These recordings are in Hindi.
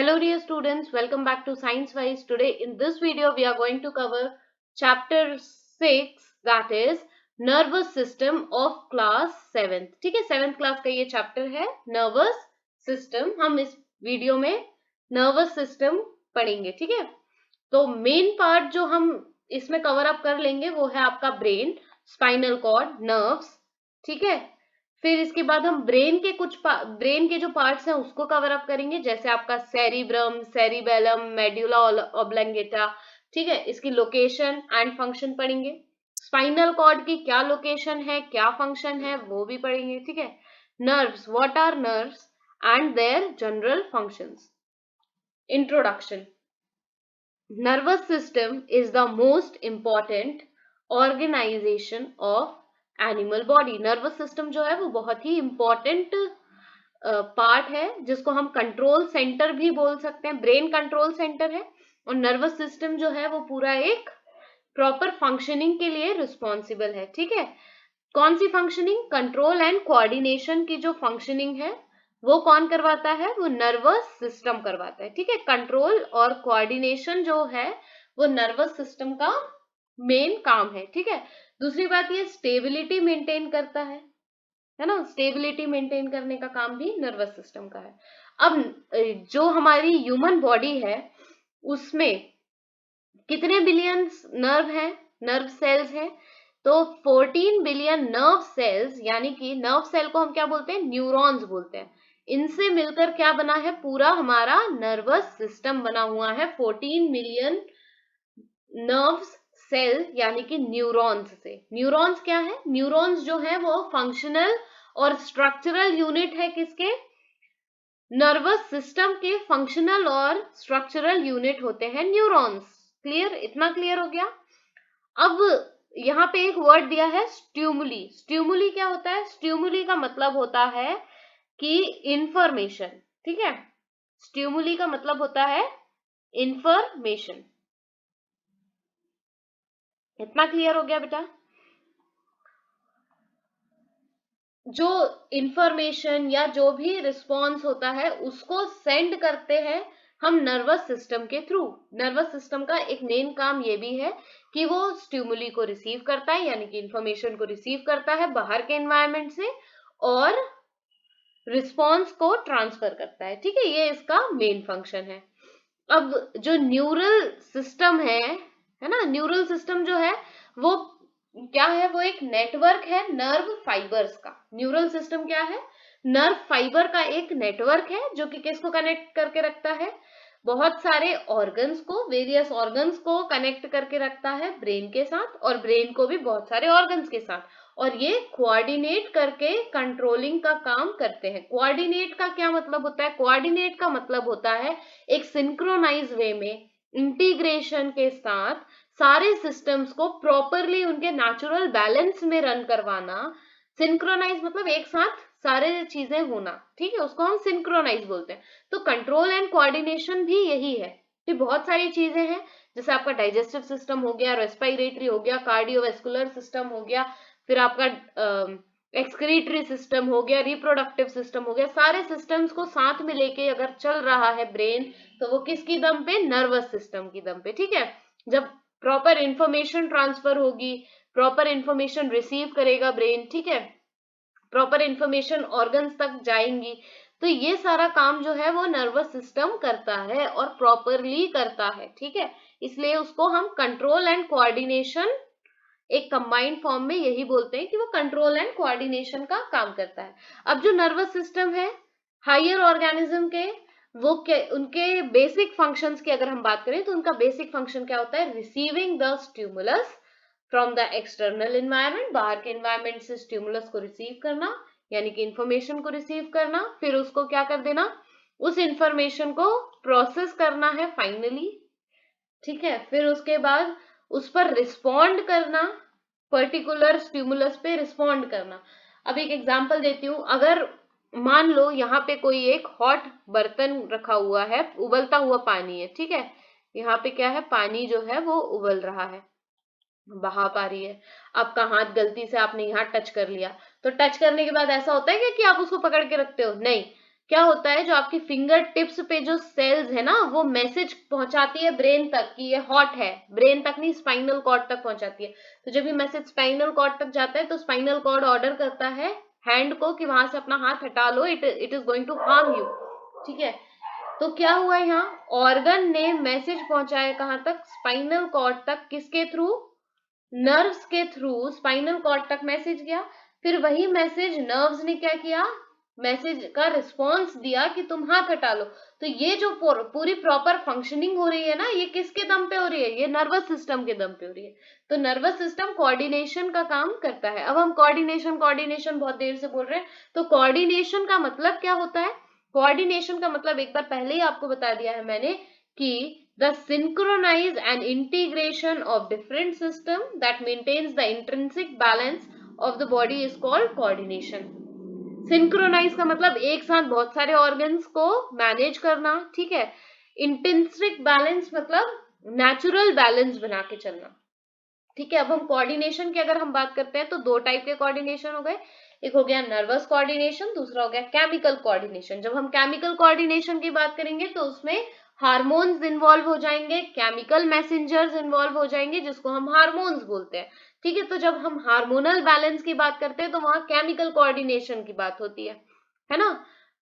Hello dear students, welcome back to Science Wise. Today in this video we are going to cover chapter 6, that is nervous system of class 7th. ठीक है, 7th class का ये chapter है nervous system. हम इस वीडियो में nervous system पढ़ेंगे. ठीक है, तो मेन पार्ट जो हम इसमें कवर अप कर लेंगे वो है आपका ब्रेन, स्पाइनल कॉर्ड, नर्व्स. ठीक है, फिर इसके बाद हम ब्रेन के जो पार्ट्स हैं उसको कवर अप करेंगे, जैसे आपका सेरिब्रम, सेरिबेलम, मेडुला ऑब्लंगेटा. ठीक है, इसकी लोकेशन एंड फंक्शन पढ़ेंगे. स्पाइनल कॉर्ड की क्या लोकेशन है, क्या फंक्शन है, वो भी पढ़ेंगे. ठीक है, nerves, what are nerves and their general functions. Introduction. Nervous system is the most important organization of animal body. Nervous system जो है वो बहुत ही important पार्ट है, जिसको हम कंट्रोल सेंटर भी बोल सकते हैं. ब्रेन कंट्रोल सेंटर है और नर्वस सिस्टम जो है वो पूरा एक प्रॉपर फंक्शनिंग के लिए रिस्पॉन्सिबल है. ठीक है, कौन सी फंक्शनिंग? कंट्रोल एंड कोऑर्डिनेशन की जो फंक्शनिंग है वो कौन करवाता है? वो नर्वस सिस्टम करवाता है. ठीक है, कंट्रोल और कोऑर्डिनेशन जो है वो नर्वस सिस्टम का मेन काम है. ठीक है, दूसरी बात ये स्टेबिलिटी मेंटेन करता है ना, स्टेबिलिटी मेंटेन करने का काम भी नर्वस सिस्टम का है. अब जो हमारी ह्यूमन बॉडी है उसमें कितने बिलियन नर्व है, नर्व सेल्स है? तो 14 बिलियन नर्व सेल्स, यानी कि नर्व सेल को हम क्या बोलते हैं? न्यूरॉन्स बोलते हैं. इनसे मिलकर क्या बना है? पूरा हमारा नर्वस सिस्टम बना हुआ है 14 मिलियन नर्व सेल, यानी कि न्यूरॉन्स से. न्यूरॉन्स क्या है? न्यूरॉन्स जो है वो फंक्शनल और स्ट्रक्चरल यूनिट है किसके? नर्वस सिस्टम के फंक्शनल और स्ट्रक्चरल यूनिट होते हैं न्यूरॉन्स. क्लियर? इतना क्लियर हो गया. अब यहाँ पे एक वर्ड दिया है स्ट्यूमुली. स्ट्यूमुली क्या होता है? स्ट्यूमुली का मतलब होता है कि इंफॉर्मेशन. ठीक है, स्ट्यूमुली का मतलब होता है इंफॉर्मेशन. इतना क्लियर हो गया बेटा? जो इंफॉर्मेशन या जो भी रिस्पॉन्स होता है उसको सेंड करते हैं हम नर्वस सिस्टम के थ्रू. नर्वस सिस्टम का एक मेन काम ये भी है कि वो स्टिमुली को रिसीव करता है, यानी कि इंफॉर्मेशन को रिसीव करता है बाहर के एनवायरनमेंट से और रिस्पॉन्स को ट्रांसफर करता है. ठीक है, ये इसका मेन फंक्शन है. अब जो न्यूरल सिस्टम है ना, न्यूरल सिस्टम जो है वो क्या है? वो एक नेटवर्क है नर्व फाइबर्स का. न्यूरल सिस्टम क्या है? नर्व फाइबर का एक नेटवर्क है जो कि किसको कनेक्ट करके रखता है? बहुत सारे ऑर्गन्स को, वेरियस ऑर्गन्स को कनेक्ट करके रखता है ब्रेन के साथ, और ब्रेन को भी बहुत सारे ऑर्गन्स के साथ, और ये कोऑर्डिनेट करके कंट्रोलिंग का काम करते हैं. कोऑर्डिनेट का क्या मतलब होता है? कोऑर्डिनेट का मतलब होता है एक सिंक्रोनाइज वे में, इंटीग्रेशन के साथ सारे सिस्टम्स को प्रॉपरली उनके नेचुरल बैलेंस में रन करवाना. सिंक्रोनाइज मतलब एक साथ सारे चीजें होना. ठीक है, उसको हम सिंक्रोनाइज बोलते हैं. तो कंट्रोल एंड कोऑर्डिनेशन भी यही है. फिर बहुत सारी चीजें हैं, जैसे आपका डाइजेस्टिव सिस्टम हो गया, रेस्पिरेटरी हो गया, कार्डियोवैस्कुलर सिस्टम हो गया, फिर आपका एक्सक्रीटरी सिस्टम हो गया, रिप्रोडक्टिव सिस्टम हो गया. सारे सिस्टम्स को साथ में लेके अगर चल रहा है ब्रेन, तो वो किसकी दम पे? नर्वस सिस्टम की दम पे. ठीक है, जब प्रॉपर इंफॉर्मेशन ट्रांसफर होगी, प्रॉपर इंफॉर्मेशन रिसीव करेगा ब्रेन, ठीक है, प्रॉपर इंफॉर्मेशन ऑर्गन्स तक जाएंगी, तो ये सारा काम जो है वो नर्वस सिस्टम करता है और प्रॉपरली करता है. ठीक है, इसलिए उसको हम कंट्रोल एंड कोऑर्डिनेशन, एक कंबाइंड फॉर्म में यही बोलते हैं कि वो कंट्रोल एंड कोऑर्डिनेशन का काम करता है. अब जो नर्वस सिस्टम है हायर ऑर्गेनिज्म के, वो उनके बेसिक फंक्शंस की अगर हम बात करें तो उनका बेसिक फंक्शन क्या होता है? Receiving the stimulus from the external environment. बाहर के एनवायरनमेंट से स्टिमुलस को रिसीव करना, यानी कि इंफॉर्मेशन को रिसीव करना, फिर उसको क्या कर देना? उस इंफॉर्मेशन को प्रोसेस करना है फाइनली. ठीक है, फिर उसके बाद उस पर रिस्पॉन्ड करना, पर्टिकुलर स्टिमुलस पे रिस्पॉन्ड करना. अब एक एग्जांपल देती हूँ. अगर मान लो यहाँ पे कोई एक हॉट बर्तन रखा हुआ है, उबलता हुआ पानी है. ठीक है, यहाँ पे क्या है? पानी जो है वो उबल रहा है, भाप आ रही है. आपका हाथ गलती से आपने यहाँ टच कर लिया, तो टच करने के बाद ऐसा होता है कि आप उसको पकड़ के रखते हो? नहीं. क्या होता है, जो आपकी फिंगर टिप्स पे जो सेल्स है ना, वो मैसेज पहुंचाती है ब्रेन तक कि ये हॉट है, ब्रेन तक नहीं, स्पाइनल कॉर्ड तक पहुंचाती है। तो जब ये मैसेज स्पाइनल कॉर्ड तक जाता है तो स्पाइनल कॉर्ड ऑर्डर करता है हैंड को कि वहां से अपना हाथ हटा लो, it is going to harm you. ठीक है, तो क्या हुआ यहाँ, ऑर्गन ने मैसेज पहुंचाया कहां तक, स्पाइनल कॉर्ड तक, किसके थ्रू, नर्व्स के थ्रू स्पाइनल कॉर्ड तक मैसेज गया। फिर वही मैसेज नर्व्स ने क्या किया, मैसेज का रिस्पॉन्स दिया कि तुम हाथ हटा लो। तो ये जो पूरी प्रॉपर फंक्शनिंग हो रही है ना, ये किसके दम पे हो रही है, ये नर्वस सिस्टम के दम पे हो रही है। तो नर्वस सिस्टम कोऑर्डिनेशन का काम करता है। अब हम कोऑर्डिनेशन कोऑर्डिनेशन बहुत देर से बोल रहे हैं, तो कोऑर्डिनेशन का मतलब क्या होता है, कोऑर्डिनेशन का मतलब एक बार पहले ही आपको बता दिया है मैंने कि the synchronize and integration of different system that maintains the intrinsic balance of the body is called coordination। Synchronize का मतलब एक साथ बहुत सारे ऑर्गन्स को मैनेज करना, ठीक है। इंटेंसिक बैलेंस मतलब नेचुरल बैलेंस बना के चलना, ठीक है। अब हम कोऑर्डिनेशन की अगर हम बात करते हैं तो दो टाइप के कोऑर्डिनेशन हो गए, एक हो गया नर्वस कोऑर्डिनेशन, दूसरा हो गया केमिकल कोऑर्डिनेशन। जब हम केमिकल कोऑर्डिनेशन की बात करेंगे तो उसमें हार्मोन्स इन्वॉल्व हो जाएंगे, केमिकल मैसेंजर्स इन्वॉल्व हो जाएंगे, जिसको हम हार्मोन्स बोलते हैं, ठीक है। तो जब हम हार्मोनल बैलेंस की बात करते हैं तो वहां केमिकल कोऑर्डिनेशन की बात होती है ना।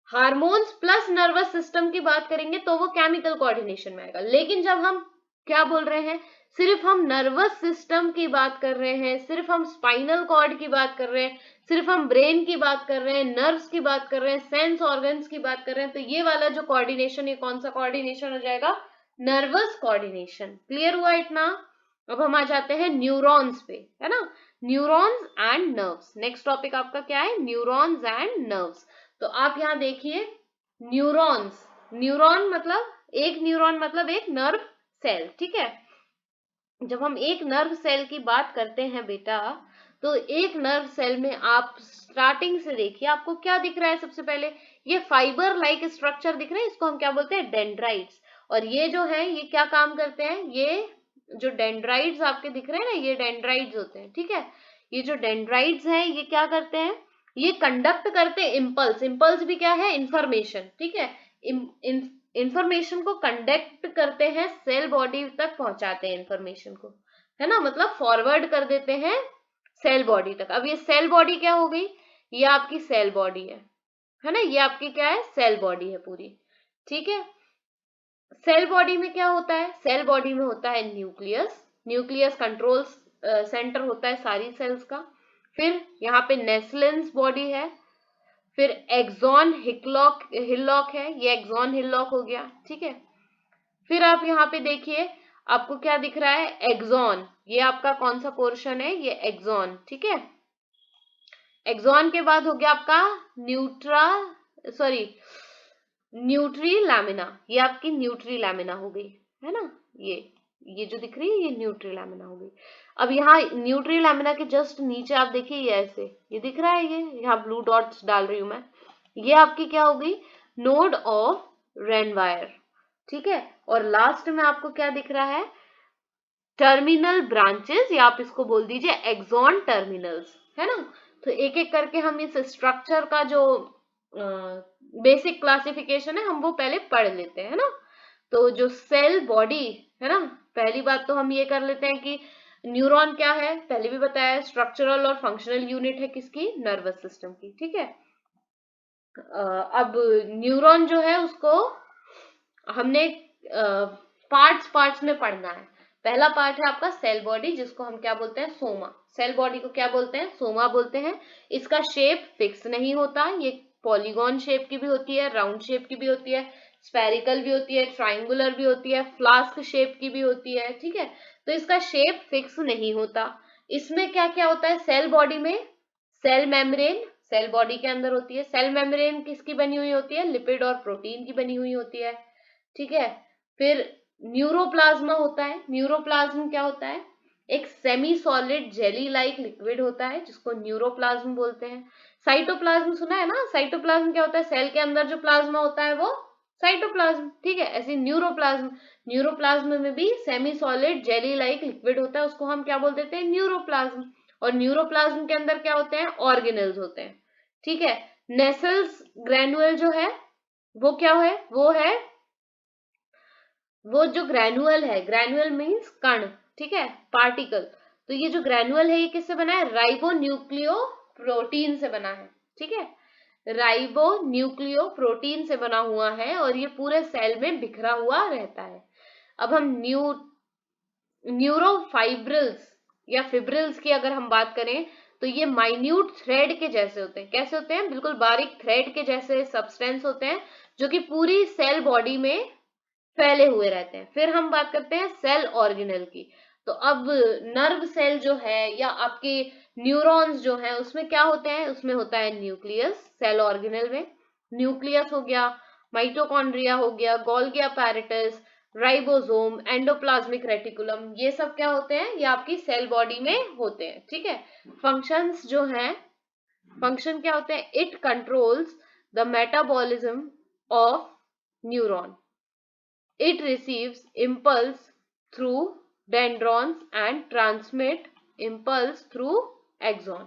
हार्मोन्स प्लस नर्वस सिस्टम की बात करेंगे तो वो केमिकल कोऑर्डिनेशन में आएगा। लेकिन जब हम क्या बोल रहे हैं, सिर्फ हम नर्वस सिस्टम की बात कर रहे हैं, सिर्फ हम स्पाइनल कॉर्ड की बात कर रहे हैं, सिर्फ हम ब्रेन की बात कर रहे हैं, नर्व्स की बात कर रहे हैं, सेंस ऑर्गन्स की बात कर रहे हैं, तो ये वाला जो कोऑर्डिनेशन, ये कौन सा कोऑर्डिनेशन हो जाएगा, नर्वस कोऑर्डिनेशन। क्लियर हुआ इतना। अब हम आ जाते हैं न्यूरॉन्स पे, है ना, neurons and nerves. Next topic आपका क्या है, न्यूरॉन्स एंड नर्व्स। तो आप यहाँ देखिए, न्यूरॉन्स, न्यूरॉन मतलब एक नर्व सेल, ठीक है। जब हम एक नर्व सेल की बात करते हैं बेटा, तो एक नर्व सेल में आप स्टार्टिंग से देखिए, आपको क्या दिख रहा है, सबसे पहले ये फाइबर लाइक स्ट्रक्चर दिख रहे हैं, इसको हम क्या बोलते हैं, डेंड्राइट्स। और ये जो है ये क्या काम करते हैं, ये जो डेंड्राइट्स आपके दिख रहे हैं ना, ये डेंड्राइट्स होते हैं, ठीक है। ये जो डेंड्राइट्स हैं ये क्या करते हैं, ये कंडक्ट करते हैं इम्पल्स। इम्पल्स भी क्या है, इंफॉर्मेशन, ठीक है। इंफॉर्मेशन को कंडक्ट करते हैं, सेल बॉडी तक पहुंचाते हैं इंफॉर्मेशन को, है ना, मतलब फॉरवर्ड कर देते हैं सेल बॉडी तक। अब ये सेल बॉडी क्या हो गई, ये आपकी सेल बॉडी है ना, ये आपकी क्या है, सेल बॉडी है पूरी, ठीक है। सेल बॉडी में क्या होता है, सेल बॉडी में होता है न्यूक्लियस, न्यूक्लियस कंट्रोल सेंटर होता है सारी सेल्स का। फिर यहाँ पे नेस्लेंस बॉडी है, फिर एक्सॉन हिलॉक है, ये एक्सॉन हिलॉक हो गया, ठीक है। फिर आप यहाँ पे देखिए, आपको क्या दिख रहा है, एक्सॉन, ये आपका कौन सा पोर्शन है, ये एक्सॉन, ठीक है। एक्सॉन के बाद हो गया आपका न्यूट्री लैमिना, ये आपकी न्यूट्री लैमिना हो गई, है ना, ये जो दिख रही है ये न्यूट्री लैमिना हो गई। अब यहाँ न्यूट्री लैमिना के जस्ट नीचे आप देखिए, ये ऐसे ये दिख रहा है, ये यहाँ ब्लू डॉट्स डाल रही हूं मैं, ये आपकी क्या हो गई, नोड ऑफ रेनवायर, ठीक है। और लास्ट में आपको क्या दिख रहा है, टर्मिनल ब्रांचेस, या आप इसको बोल दीजिए एक्सॉन टर्मिनल्स, है ना। तो एक एक करके हम इस स्ट्रक्चर का जो बेसिक क्लासिफिकेशन है हम वो पहले पढ़ लेते हैं, है ना। तो जो सेल बॉडी है ना, पहली बात तो हम ये कर लेते हैं कि न्यूरॉन क्या है, पहले भी बताया, स्ट्रक्चरल और फंक्शनल यूनिट है किसकी, नर्वस सिस्टम की, ठीक है। अब न्यूरॉन जो है उसको हमने पार्ट्स में पढ़ना है। पहला पार्ट है आपका सेल बॉडी, जिसको हम क्या बोलते हैं, सोमा। सेल बॉडी को क्या बोलते हैं, सोमा बोलते हैं। इसका शेप फिक्स नहीं होता, ये पॉलीगॉन शेप की भी होती है, राउंड शेप की भी होती है, स्फेरिकल भी होती है, ट्राइंगुलर भी होती है, फ्लास्क शेप की भी होती है, ठीक है। तो इसका शेप फिक्स नहीं होता। इसमें क्या क्या होता है सेल बॉडी में, सेल मेम्ब्रेन सेल बॉडी के अंदर होती है। सेल मेम्ब्रेन किसकी बनी हुई होती है, लिपिड और प्रोटीन की बनी हुई होती है, ठीक है। फिर न्यूरोप्लाज्मा होता है। न्यूरोप्लाज्म क्या होता है, एक semi solid jelly like liquid होता है जिसको न्यूरोप्लाज्म बोलते हैं। साइटोप्लाज्म सुना है ना, साइटोप्लाज्म क्या होता है, सेल के अंदर जो प्लाज्मा होता है वो साइटोप्लाज्म, ठीक है। ऐसे न्यूरोप्लाज्म में भी semi solid jelly like liquid होता है, उसको हम क्या बोल देते हैं, न्यूरोप्लाज्म। और न्यूरोप्लाज्म के अंदर क्या होते हैं, ऑर्गेनेल्स होते हैं, ठीक है। नेसल्स ग्रैनुअल जो है वो क्या है, वो जो ग्रैनुअल है, ग्रैनुअल मीन्स कण, ठीक है, पार्टिकल। तो ये जो ग्रैनुअल है ये किससे बना है, राइबोन्यूक्लियो प्रोटीन से बना है, ठीक है, राइबोन्यूक्लियो प्रोटीन से बना हुआ है और ये पूरे सेल में बिखरा हुआ रहता है। अब हम न्यूरोफाइब्रिल्स या फिब्रिल्स की अगर हम बात करें तो ये माइन्यूट थ्रेड के जैसे होते हैं। कैसे होते हैं, बिल्कुल बारीक थ्रेड के जैसे सब्सटेंस होते हैं जो कि पूरी सेल बॉडी में फैले हुए रहते हैं। फिर हम बात करते हैं सेल ऑर्गेनेल की। तो अब नर्व सेल जो है या आपके न्यूरॉन्स जो है उसमें क्या होते हैं, उसमें होता है न्यूक्लियस, सेल ऑर्गेनेल में न्यूक्लियस हो गया, माइटोकॉन्ड्रिया हो गया, Golgi apparatus, ribosome, endoplasmic reticulum, ये सब क्या होते हैं, ये आपकी सेल बॉडी में होते हैं, ठीक है। फंक्शंस जो हैं, फंक्शन क्या होते हैं, it controls the metabolism of neuron, it receives impulse through dendrons and transmit impulse through axon.